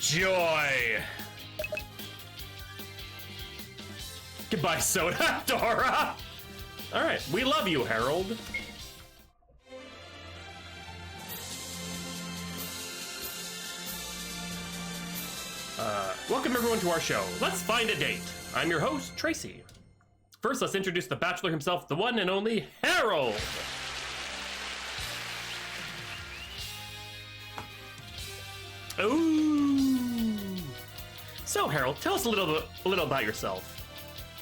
joy! Goodbye, soda, Dora! Alright, we love you, Harold. Welcome everyone to our show. Let's find a date. I'm your host, Tracy. First, let's introduce the bachelor himself, the one and only Harold. Ooh. So, Harold, tell us a little about yourself.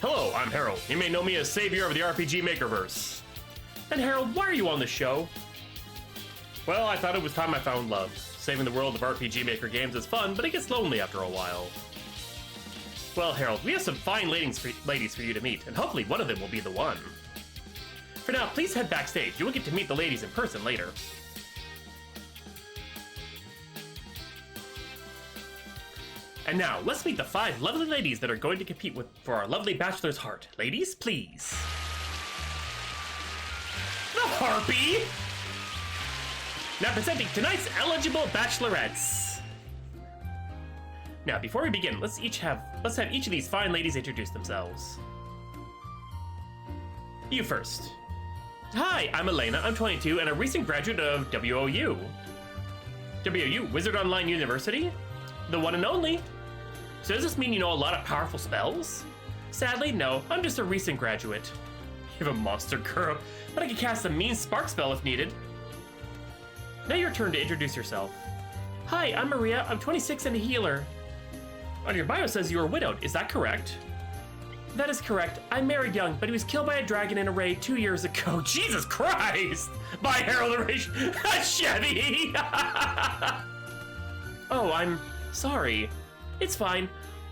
Hello, I'm Harold. You may know me as savior of the RPG Makerverse. And Harold, why are you on this show? Well, I thought it was time I found love. Saving the world of RPG Maker games is fun, but it gets lonely after a while. Well, Harold, we have some fine ladies for you to meet, and hopefully one of them will be the one. For now, please head backstage. You will get to meet the ladies in person later. And now, let's meet the 5 lovely ladies that are going to compete for our lovely bachelor's heart. Ladies, please. The Harpy! Now presenting tonight's eligible bachelorettes. Now, before we begin, let's have each of these fine ladies introduce themselves. You first. Hi, I'm Elena. I'm 22 and a recent graduate of WOU. WOU, Wizard Online University? The one and only. So does this mean you know a lot of powerful spells? Sadly, no. I'm just a recent graduate. You have a monster girl, but I can cast a mean spark spell if needed. Now your turn to introduce yourself. Hi, I'm Maria. I'm 26 and a healer. On your bio says you are widowed. Is that correct? That is correct. I married young, but he was killed by a dragon in a raid 2 years ago. Jesus Christ! By Harold Chevy! Oh, I'm sorry. It's fine.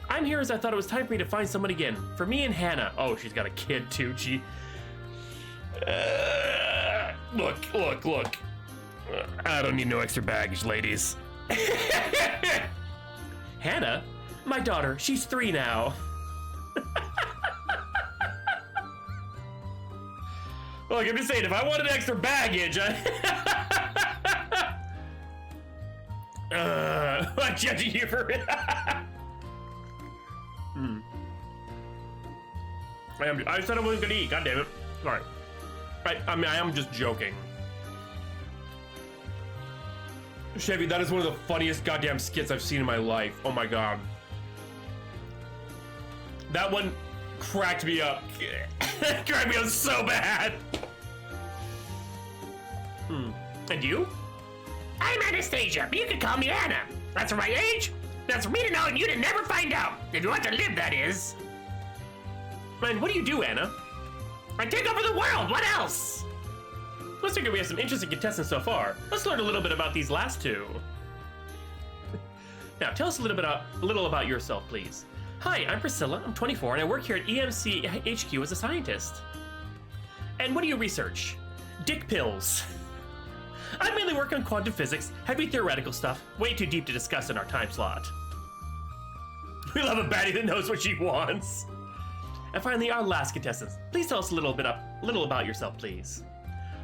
I'm here as I thought it was time for me to find someone again. For me and Hannah. Oh, she's got a kid too. Look. I don't need no extra baggage, ladies. Hannah? My daughter. She's 3 now. Look, I'm just saying, if I wanted extra baggage, I'm judging you for it. I said I wasn't gonna eat, god damn it. Alright. I mean, I am just joking. Chevy, that is one of the funniest goddamn skits I've seen in my life. Oh my god. That one cracked me up. Cracked me up so bad. And you? I'm Anastasia, but you can call me Anna. That's my age. That's for me to know and you to never find out. If you want to live, that is. Man, what do you do, Anna? I take over the world. What else? Looks like we have some interesting contestants so far. Let's learn a little bit about these last two. Now, tell us a little about yourself, please. Hi, I'm Priscilla. I'm 24, and I work here at EMC HQ as a scientist. And what do you research? Dick pills. I mainly work on quantum physics, heavy theoretical stuff, way too deep to discuss in our time slot. We love a baddie that knows what she wants. And finally, our last contestants. Please tell us a little about yourself, please.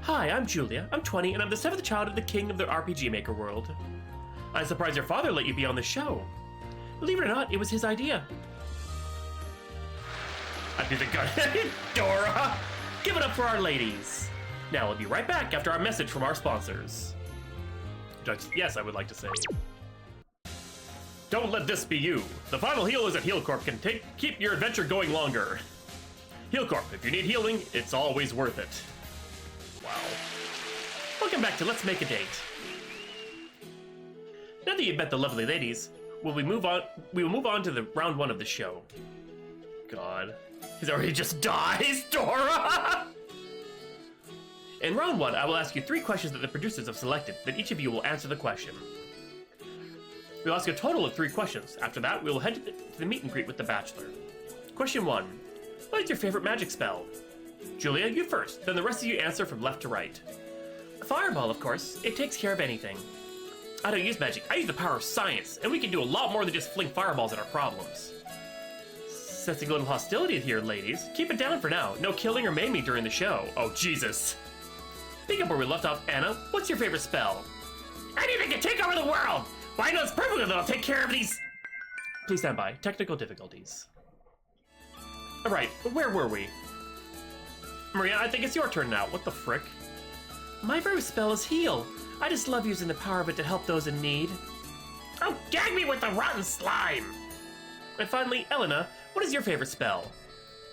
Hi, I'm Julia. I'm 20, and I'm the 7th child of the king of the RPG Maker world. I'm surprised your father let you be on the show. Believe it or not, it was his idea. I do the gun. Dora! Give it up for our ladies. Now, we'll be right back after our message from our sponsors. Yes, I would like to say. Don't let this be you. The final heal is at HealCorp can keep your adventure going longer. HealCorp, if you need healing, it's always worth it. Wow. Welcome back to Let's Make a Date. Now that you've met the lovely ladies, we will move on to the round 1 of the show. God. He's already just dies, Dora! In round 1, I will ask you 3 questions that the producers have selected, then each of you will answer the question. We'll ask a total of 3 questions. After that, we will head to the meet and greet with the Bachelor. Question 1. What is your favorite magic spell? Julia, you first, then the rest of you answer from left to right. Fireball, of course. It takes care of anything. I don't use magic, I use the power of science, and we can do a lot more than just fling fireballs at our problems. Sensing a little hostility here, ladies. Keep it down for now. No killing or maiming during the show. Oh, Jesus. Pick up where we left off, Anna. What's your favorite spell? Anything to take over the world! Well, I know it's perfect that I'll take care of these. Please stand by. Technical difficulties. Alright, where were we? Maria, I think it's your turn now. What the frick? My favorite spell is heal. I just love using the power of it to help those in need. Oh, gag me with the rotten slime! And finally, Elena, what is your favorite spell?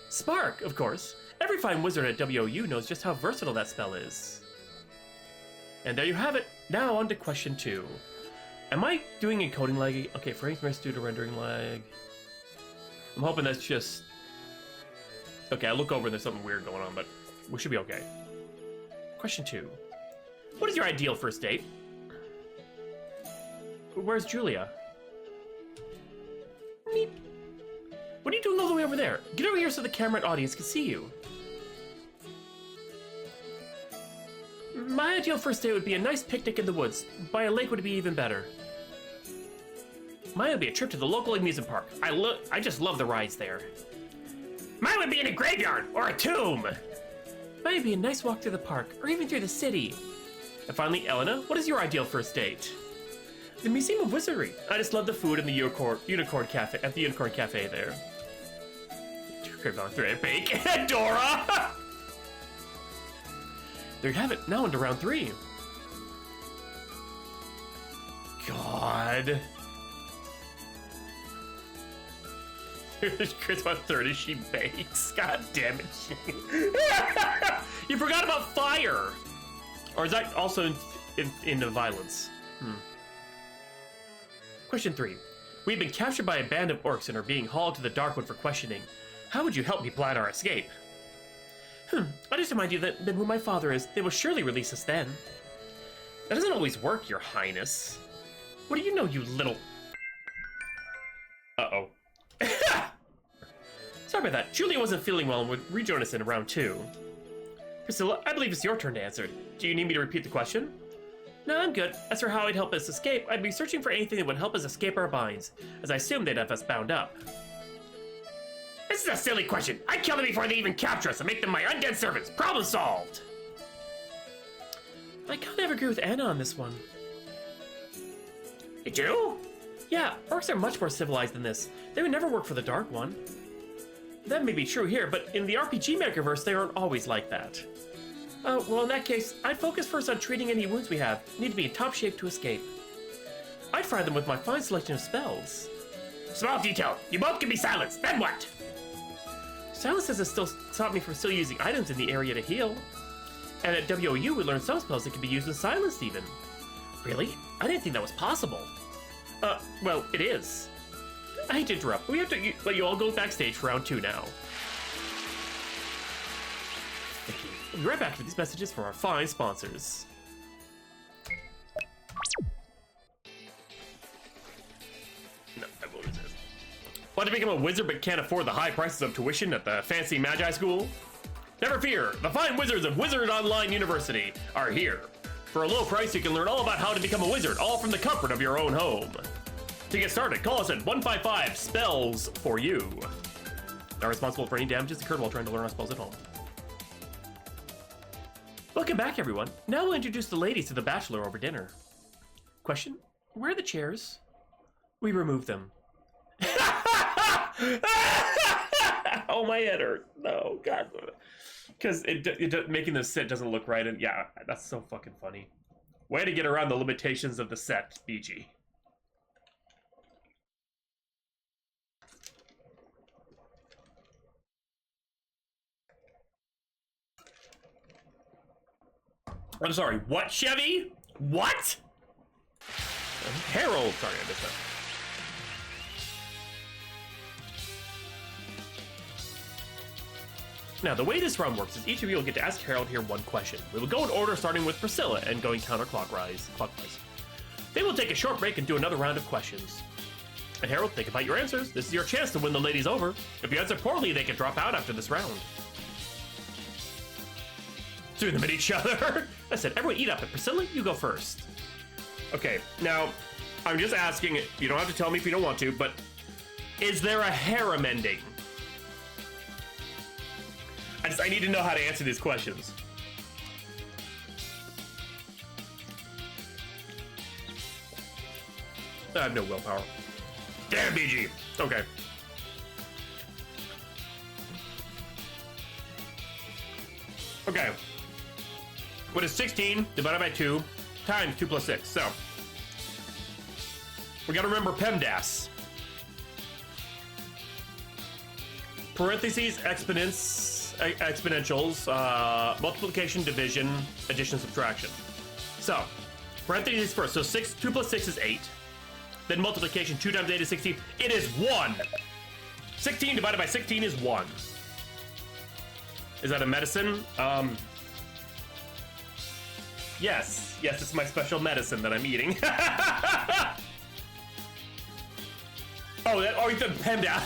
Spark, of course. Every fine wizard at WOU knows just how versatile that spell is. And there you have it. Now on to question 2. Am I doing encoding lag? Okay, frames missed due to rendering lag. I'm hoping that's just... Okay, I look over and there's something weird going on, but we should be okay. Question 2. What is your ideal first date? Where's Julia? Meep. What are you doing all the way over there? Get over here so the camera and audience can see you. My ideal first date would be a nice picnic in the woods. By a lake would be even better. Mine would be a trip to the local amusement park. I just love the rides there. Mine would be in a graveyard or a tomb. Mine would be a nice walk through the park or even through the city. And finally, Elena, what is your ideal first date? The Museum of Wizardry. I just love the food in the Unicorn Cafe at the Unicorn Cafe there. Bake. Dora! There you have it. Now into round 3. God. Christmas 30, she bakes. God damn it. You forgot about fire. Or is that also in the violence? Question 3. We've been captured by a band of orcs and are being hauled to the Darkwood for questioning. How would you help me plan our escape? I just remind you that who my father is, they will surely release us then. That doesn't always work, your highness. What do you know, you little... Uh-oh. Sorry about that. Julia wasn't feeling well and would rejoin us in round 2. Priscilla, I believe it's your turn to answer. Do you need me to repeat the question? No, I'm good. As for how I'd help us escape, I'd be searching for anything that would help us escape our binds, as I assume they'd have us bound up. This is a silly question. I'd kill them before they even capture us and make them my undead servants. Problem solved. I kind of agree with Anna on this one. You do? Yeah, orcs are much more civilized than this. They would never work for the Dark One. That may be true here, but in the RPG Makerverse, they aren't always like that. Well, in that case, I'd focus first on treating any wounds we have. Need to be in top shape to escape. I'd fry them with my fine selection of spells. Small detail. You both can be silenced. Then what? Silence has still stopped me from still using items in the area to heal. And at WOU, we learned some spells that can be used when silenced even. Really? I didn't think that was possible. Well, it is. I hate to interrupt, but we have to let you all go backstage for round 2 now. Thank you. We'll be right back with these messages from our fine sponsors. No, I won't resist. Want to become a wizard but can't afford the high prices of tuition at the fancy Magi School? Never fear, the fine wizards of Wizard Online University are here. For a low price, you can learn all about how to become a wizard, all from the comfort of your own home. To get started, call us at 155 spells for you. Not responsible for any damages occurred while trying to learn our spells at home. Welcome back, everyone. Now we'll introduce the ladies to the Bachelor over dinner. Question: where are the chairs? We removed them. Oh, my head hurts. No, God. Because making the set doesn't look right, and yeah, that's so fucking funny. Way to get around the limitations of the set, BG. I'm sorry, what, Chevy? What? Harold, sorry, I missed that. Now, the way this round works is each of you will get to ask Harold here one question. We will go in order starting with Priscilla and going counterclockwise. Then we'll take a short break and do another round of questions. And Harold, think about your answers. This is your chance to win the ladies over. If you answer poorly, they can drop out after this round. Doing them at each other. I said, everyone eat up, and Priscilla, you go first. Okay, now, I'm just asking, you don't have to tell me if you don't want to, but is there a harem ending? I need to know how to answer these questions. I have no willpower. Damn, BG. Okay. Okay. What is 16 divided by 2 times 2 plus 6? So, we gotta remember PEMDAS. Parentheses, exponentials, multiplication, division, addition, subtraction. So, parentheses first. So 2 plus 6 is 8. Then multiplication, 2 times 8 is 16. It is 1. 16 divided by 16 is 1. Is that a medicine? Yes. Yes, it's my special medicine that I'm eating. You said PEMDAS.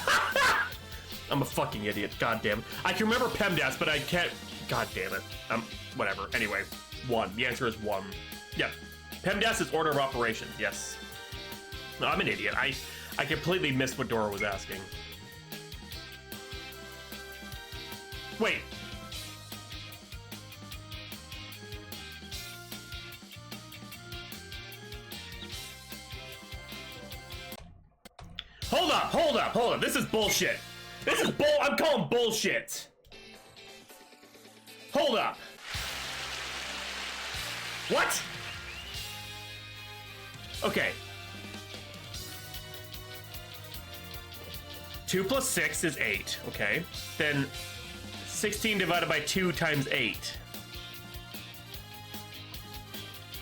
I'm a fucking idiot. God damn it. I can remember PEMDAS, but I can't. God damn it. Whatever. Anyway, 1. The answer is 1. Yep. PEMDAS is order of operations. Yes. No, I'm an idiot. I completely missed what Dora was asking. Wait. Hold up. This is bullshit. I'm calling bullshit. Hold up. What? Okay. 2 plus 6 is 8, okay? Then 16 divided by 2 times 8.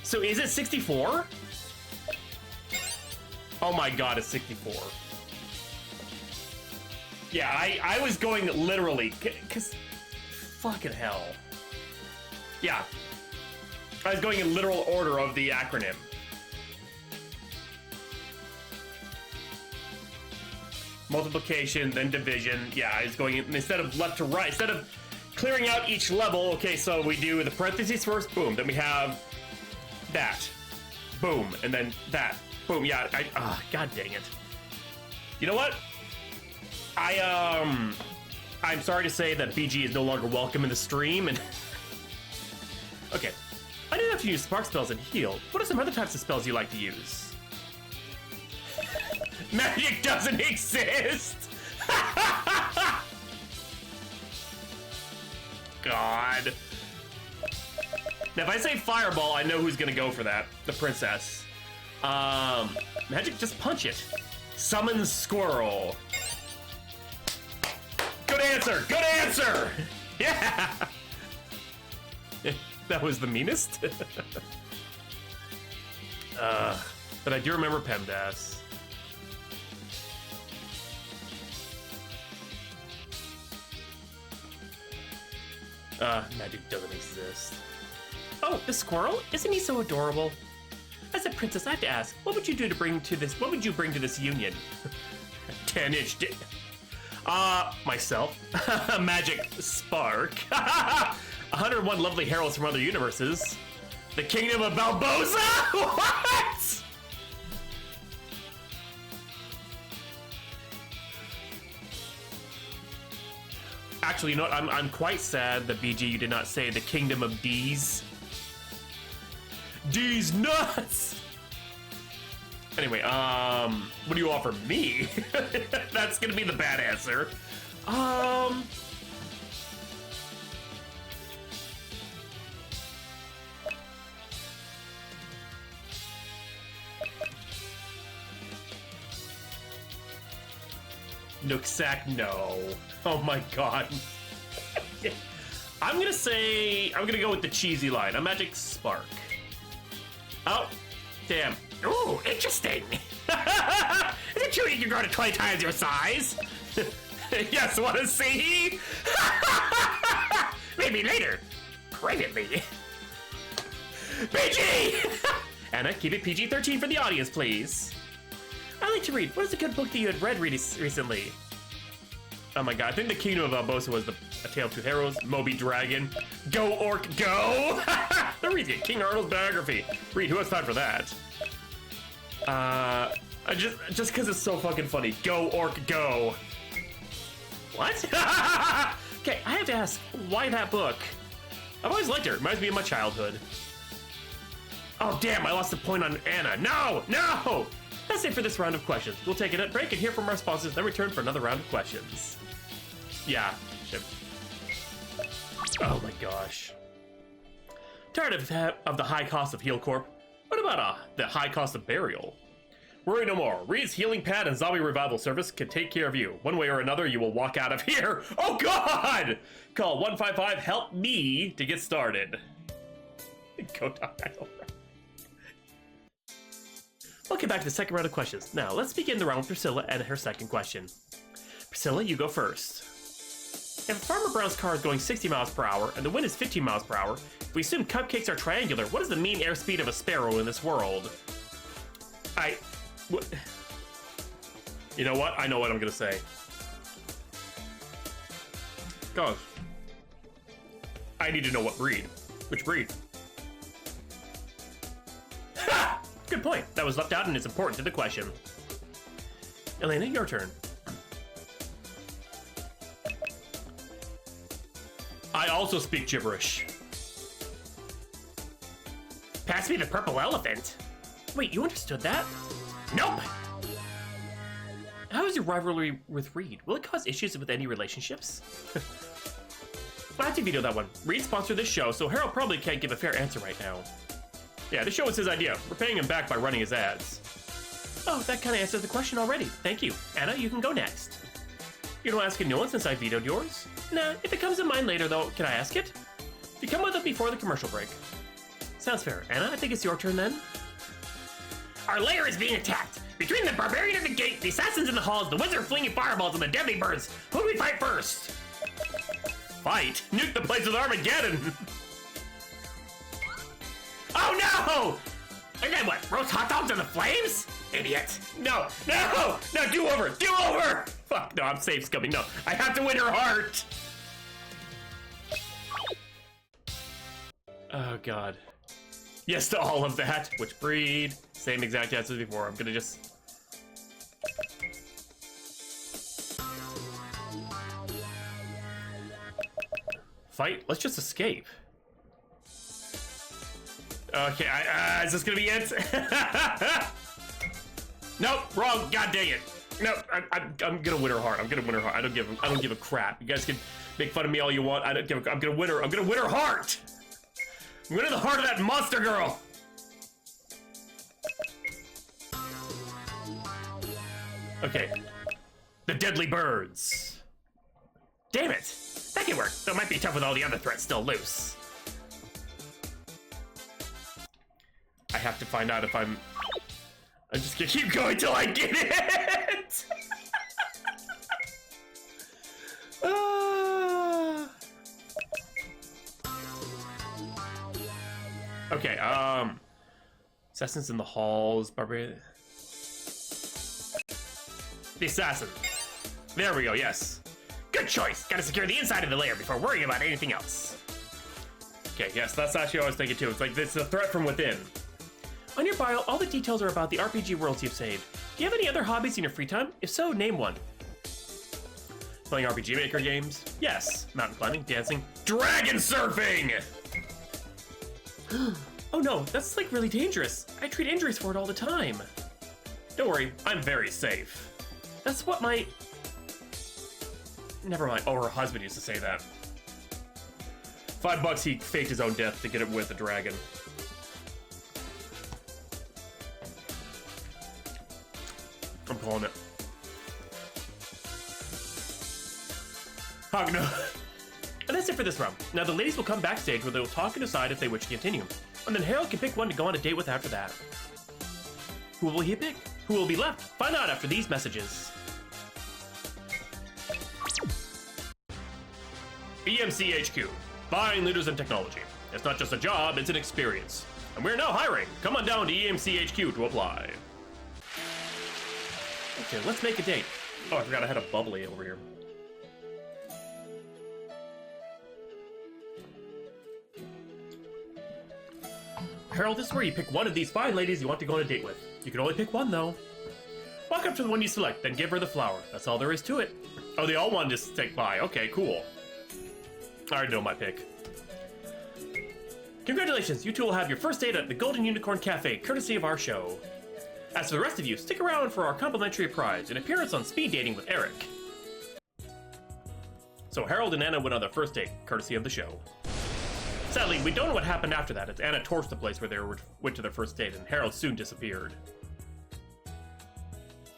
So is it 64? Oh my god, it's 64. Yeah, I was going literally, cause fucking hell. Yeah. I was going in literal order of the acronym. Multiplication, then division. Yeah, I was going in, instead of left to right, instead of clearing out each level. Okay, so we do the parentheses first, boom. Then we have that, boom, and then that, boom. Yeah, god dang it. You know what? I'm sorry to say that BG is no longer welcome in the stream, and okay. I don't have to use spark spells and heal. What are some other types of spells you like to use? Magic doesn't exist! God. Now if I say fireball, I know who's gonna go for that. The princess. Magic, just punch it. Summon squirrel. Good answer! Good answer! Yeah! That was the meanest. But I do remember PEMDAS. Magic doesn't exist. Oh, the squirrel? Isn't he so adorable? As a princess, I have to ask, what would you do to bring to this? What would you bring to this union? 10-inch dick. Myself. Magic spark. 101 lovely heralds from other universes. The kingdom of Balboza? What? Actually, you know what? I'm quite sad that BG you did not say the kingdom of D's. D's nuts! Anyway, what do you offer me? That's gonna be the bad answer. Nooksack, no. Oh my god. I'm gonna go with the cheesy line. A magic spark. Oh, damn. Ooh, interesting. Is it true you can grow to 20 times your size? Yes, wanna see? Maybe later. Privately. PG! Anna, keep it PG-13 for the audience, please. I like to read. What is a good book that you had read recently? Oh my god, I think the Kingdom of Balboza was A Tale of Two Heroes, Moby Dragon, Go Orc Go! The read it, King Arnold's biography. Read, who has time for that? Just because it's so fucking funny. Go Orc Go. What? Okay, I have to ask, why that book? I've always liked her. Reminds me of my childhood. Oh damn, I lost the point on Anna. No! No! That's it for this round of questions. We'll take a break and hear from our sponsors, then return for another round of questions. Yeah. Oh my gosh. Tired of the high cost of Heal Corp? What about the high cost of burial? Worry no more. Reed's Healing Pad and Zombie Revival Service can take care of you. One way or another, you will walk out of here. Oh God! Call 155-HELP-ME to get started. Go down. Welcome back to the second round of questions. Now, let's begin the round with Priscilla and her second question. Priscilla, you go first. If Farmer Brown's car is going 60 miles per hour and the wind is 15 miles per hour, if we assume cupcakes are triangular, what is the mean airspeed of a sparrow in this world? You know what? I know what I'm gonna say. Gosh. I need to know what breed. Which breed? Ha! Good point. That was left out and is important to the question. Elena, your turn. I also speak gibberish. Pass me the purple elephant. Wait, you understood that? Nope! How is your rivalry with Reed? Will it cause issues with any relationships? I have to veto that one. Reed sponsored this show, so Harold probably can't give a fair answer right now. Yeah, this show was his idea. We're paying him back by running his ads. Oh, that kind of answers the question already. Thank you. Anna, you can go next. You don't ask a new one since I vetoed yours? Nah, if it comes to mind later though, can I ask it? If you come with it before the commercial break. Sounds fair. Anna, I think it's your turn then. Our lair is being attacked. Between the barbarian at the gate, the assassins in the halls, the wizard flinging fireballs, and the deadly birds, who do we fight first? Fight? Nuke the place with Armageddon! Oh no! And then what, roast hot dogs in the flames? Idiot. No, no, no, do over, do over! Fuck, no, I'm safe, Scummy, no. I have to win her heart! Oh God. Yes to all of that. Which breed? Same exact answer as before. I'm gonna just... Fight? Let's just escape. Okay, is this gonna be it? Nope, wrong. God dang it. No, I'm gonna win her heart. I'm gonna win her heart. I don't give a crap. You guys can make fun of me all you want. I'm gonna win her. I'm gonna win her heart. I'm winning the heart of that monster girl. Okay. The deadly birds. Damn it. That can work. Though it might be tough with all the other threats still loose. I have to find out if I'm just gonna keep going till I get it! Okay, assassins in the halls, barbarian... The assassin. There we go, yes. Good choice! Gotta secure the inside of the lair before worrying about anything else. Okay, yes, that's actually what I was thinking too. It's like, it's a threat from within. On your bio, all the details are about the RPG worlds you've saved. Do you have any other hobbies in your free time? If so, name one. Playing RPG Maker games? Yes. Mountain climbing, dancing, dragon surfing! Oh no, that's like really dangerous. I treat injuries for it all the time. Don't worry, I'm very safe. That's what my... Never mind. Oh, her husband used to say that. $5 he faked his own death to get it with the dragon. I'm calling it. Oh, no. And that's it for this round. Now the ladies will come backstage where they will talk and decide if they wish to continue. And then Harold can pick one to go on a date with after that. Who will he pick? Who will be left? Find out after these messages. EMC HQ. Buying leaders in technology. It's not just a job, it's an experience. And we're now hiring. Come on down to EMC HQ to apply. Okay, let's make a date. Oh, I forgot I had a bubbly over here. Harold, this is where you pick one of these fine ladies you want to go on a date with. You can only pick one, though. Walk up to the one you select, then give her the flower. That's all there is to it. Oh, they all wanted to stick by. Okay, cool. I already know my pick. Congratulations, you two will have your first date at the Golden Unicorn Cafe, courtesy of our show. As for the rest of you, stick around for our complimentary prize, an appearance on Speed Dating with Eric. So Harold and Anna went on their first date, courtesy of the show. Sadly, we don't know what happened after that, as Anna torched the place where they went to their first date, and Harold soon disappeared.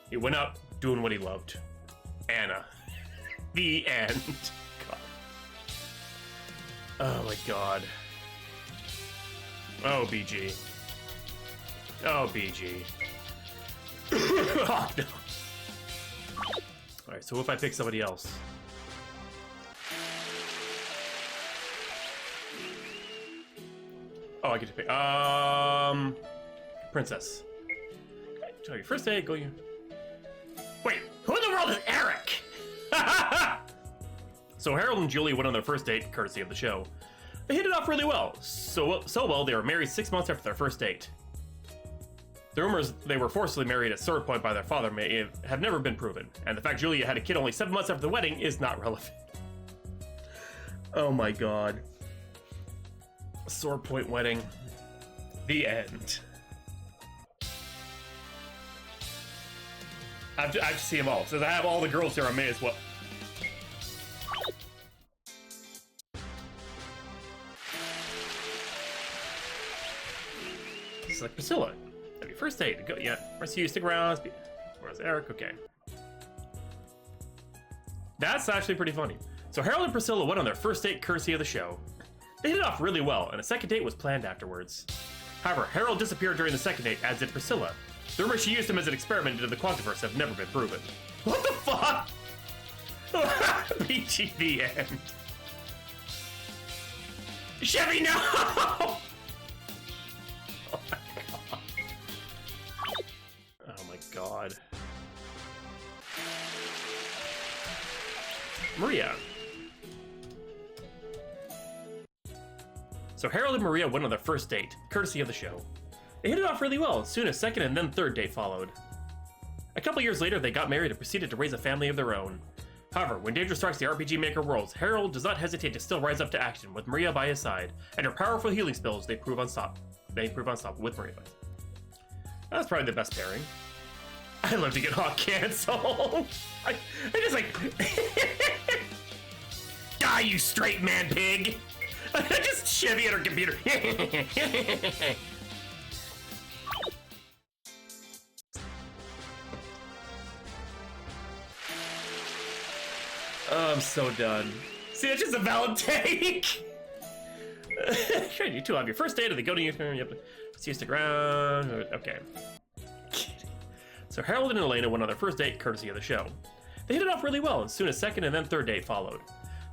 He went out doing what he loved. Anna. The end. God. Oh my god. Oh, BG. Oh, BG. Oh, no. Alright, so if I pick somebody else? Oh, I get to pick. Princess. So your first date, go you. Wait, who in the world is Eric? So Harold and Julia went on their first date, courtesy of the show. They hit it off really well. So well, they were married 6 months after their first date. The rumors they were forcibly married at sword point by their father may have never been proven, and the fact Julia had a kid only 7 months after the wedding is not relevant. Oh my god. Sword point wedding. The end. I have to see them all. Since I have all the girls here, I may as well. It's like Priscilla. That'd be first date. Go, yeah. Rest of you stick around. Where's Eric? Okay. That's actually pretty funny. So Harold and Priscilla went on their first date courtesy of the show. They hit it off really well, and a second date was planned afterwards. However, Harold disappeared during the second date, as did Priscilla. The rumors she used him as an experiment into the Quantiverse have never been proven. What the fuck? PG the end. Chevy, no! Oh my god. Maria. So Harold and Maria went on their first date, courtesy of the show. They hit it off really well, and soon a second and then third date followed. A couple years later, they got married and proceeded to raise a family of their own. However, when danger strikes the RPG Maker worlds, Harold does not hesitate to still rise up to action with Maria by his side, and her powerful healing spells they prove unstoppable with Maria. That's probably the best pairing. I'd love to get Hawk canceled. I just like die, you straight man pig. Just Chevy at her computer. Oh, I'm so done. See, it's just a valid take. Sure, you two have your first date, and they go to you. Yep. See you stick around. Okay. So Harold and Elena went on their first date, courtesy of the show. They hit it off really well, and soon a second and then third date followed.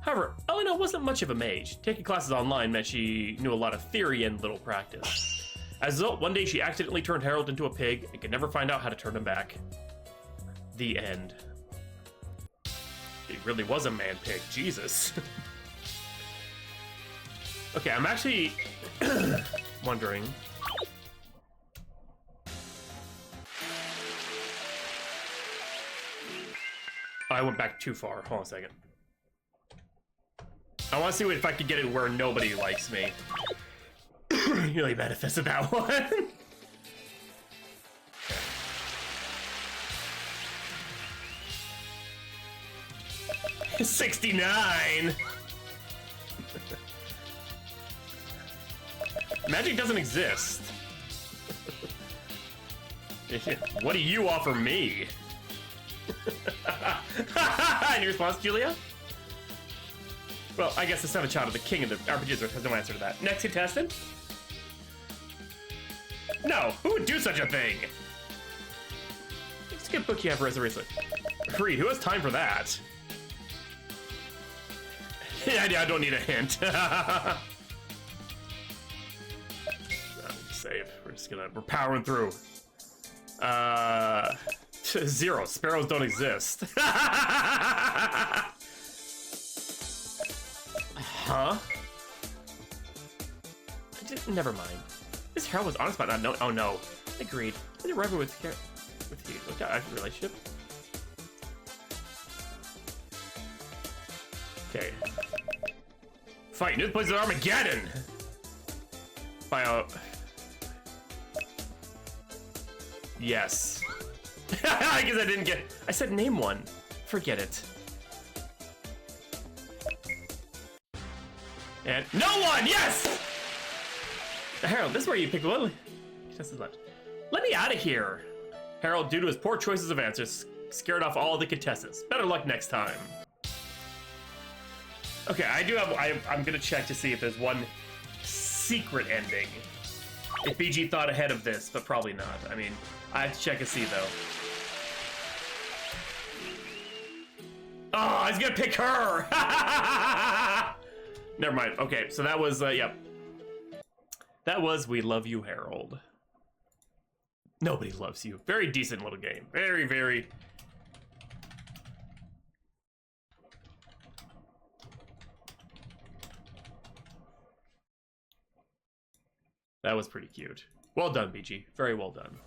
However, Elena wasn't much of a mage. Taking classes online meant she knew a lot of theory and little practice. As a result, one day she accidentally turned Harold into a pig and could never find out how to turn him back. The end. He really was a man pig, Jesus. Okay, I'm actually wondering. I went back too far. Hold on a second. I want to see if I could get it where nobody likes me. You really manifested that one. 69. Magic doesn't exist. What do you offer me? Any response, Julia? Well, I guess the seventh child of the king of the RPGs has no answer to that. Next contestant? No, who would do such a thing? Let's get book you have for reason. Reed, who has time for that? Yeah, I don't need a hint. Save. We're powering through. 0. Sparrows don't exist. Huh? Never mind. This Harold was honest about not knowing. Oh no. Agreed. Is it rival with you? Look at our relationship. Okay. Fight. New place of Yes. I guess I didn't get... I said name one. Forget it. And no one! Yes! Harold, this is where you pick one. Contestants left. Let me out of here. Harold, due to his poor choices of answers, scared off all the contestants. Better luck next time. Okay, I do have... I'm gonna check to see if there's one secret ending. If BG thought ahead of this, but probably not. I mean, I have to check and see, though. Oh, he's gonna pick her! Never mind. Okay, so that was, yep. That was We Love You, Harold. Nobody loves you. Very decent little game. Very, very... That was pretty cute. Well done, BG. Very well done.